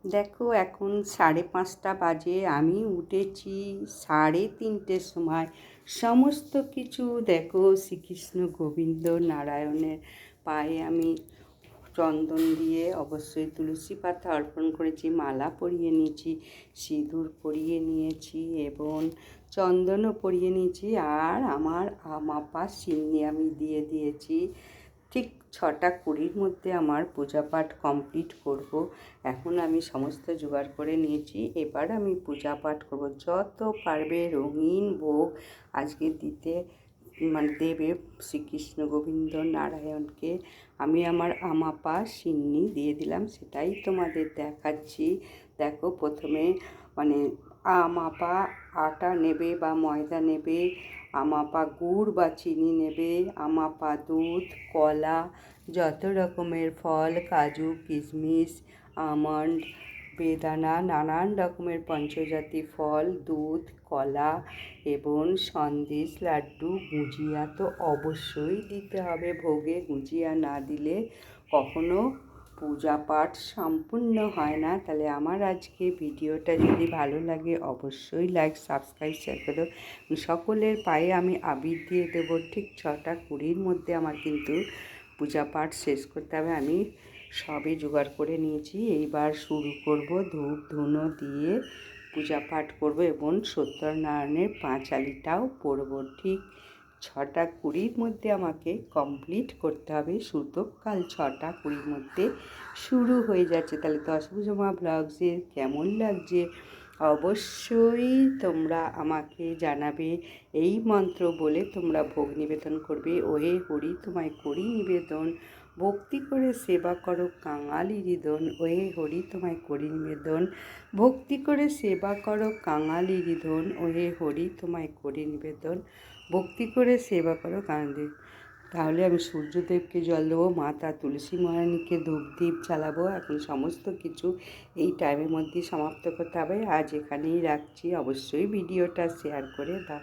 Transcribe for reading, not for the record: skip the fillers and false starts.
দেখো এখন 5:30 বাজে, আমি উঠেছি 3:30 সময়। সমস্ত কিছু দেখো শ্রীকৃষ্ণ গোবিন্দ নারায়ণের পায়ে আমি চন্দন দিয়ে অবশ্যই তুলসী পাতা অর্পণ করেছি, মালা পরিয়ে নিয়েছি, সিঁদুর পরিয়ে নিয়েছি এবং চন্দনও পরিয়ে নিয়েছি। আর আমার মাপা সিন্নি আমি দিয়ে দিয়েছি। ঠিক 6:20 মধ্যে আমার পূজা পাঠ কমপ্লিট করব। এখন আমি সমস্ত জোগাড় করে নিয়েছি, এবার আমি পূজা পাঠ করব। যত পারবে রঙিন ভোগ আজকে দিতে দেবে শ্রীকৃষ্ণ গোবিন্দ নারায়ণকে। আমি আমার আমাপা সিন্নি দিয়ে দিলাম, সেটাই তোমাদের দেখাচ্ছি। দেখো প্রথমে আমাপা আটা নেবে বা ময়দা নেবে, আমাপা গুড় বা চিনি নেবে, আমাপা দুধ, কলা, যত রকমের ফল, কাজু, কিশমিশ, আমন্ড, বেদানা, নানান রকমের পঞ্চজাতি ফল, দুধ, কলা এবং সন্দেশ, লাড্ডু, গুজিয়া তো অবশ্যই দিতে হবে ভোগে। গুজিয়া না দিলে কখনো পূজা পাঠ সম্পূর্ণ হয় না। তাহলে আমার আজকে ভিডিওটা যদি ভালো লাগে অবশ্যই লাইক, সাবস্ক্রাইব, শেয়ার করো। সকলের পায়ে আমি আবির দিয়ে দেবো। ঠিক 6:20 মধ্যে আমার কিন্তু পূজা পাঠ শেষ করতে হবে। আমি সবই জোগাড় করে নিয়েছি, এইবার শুরু করব। ধূপ ধুনো দিয়ে পূজা পাঠ করব এবং সত্যনারায়ণের পাঁচালিটাও পড়ব। ঠিক 6:20 মধ্যে আমাকে কমপ্লিট করতে হবে। সুতোকাল 6:20 মধ্যে শুরু হয়ে যাচ্ছে। তাহলে দশভুজা ব্লগসের কেমন লাগছে অবশ্যই তোমরা আমাকে জানাবে। এই মন্ত্র বলে তোমরা ভোগ নিবেদন করবে। ওহে হরি তোমায় করি নিবেদন, ভক্তি করে সেবা করো কাঙালি হৃদন। ওহে হরি তোমায় করি নিবেদন, ভক্তি করে সেবা করো কাঙালি হৃদন। ওহে হরি তোমায় করি নিবেদন, ভক্তি করে সেবা করো কাঙালি। তাহলে আমি সূর্যদেবকে জল দেবো, মাতা তুলসী মহারানীকে ধূপ দ্বীপ জ্বালাবো। এখন সমস্ত কিছু এই টাইমের মধ্যেই সমাপ্ত করতে হবে। আজ এখানেই রাখছি, অবশ্যই ভিডিওটা শেয়ার করে দাও।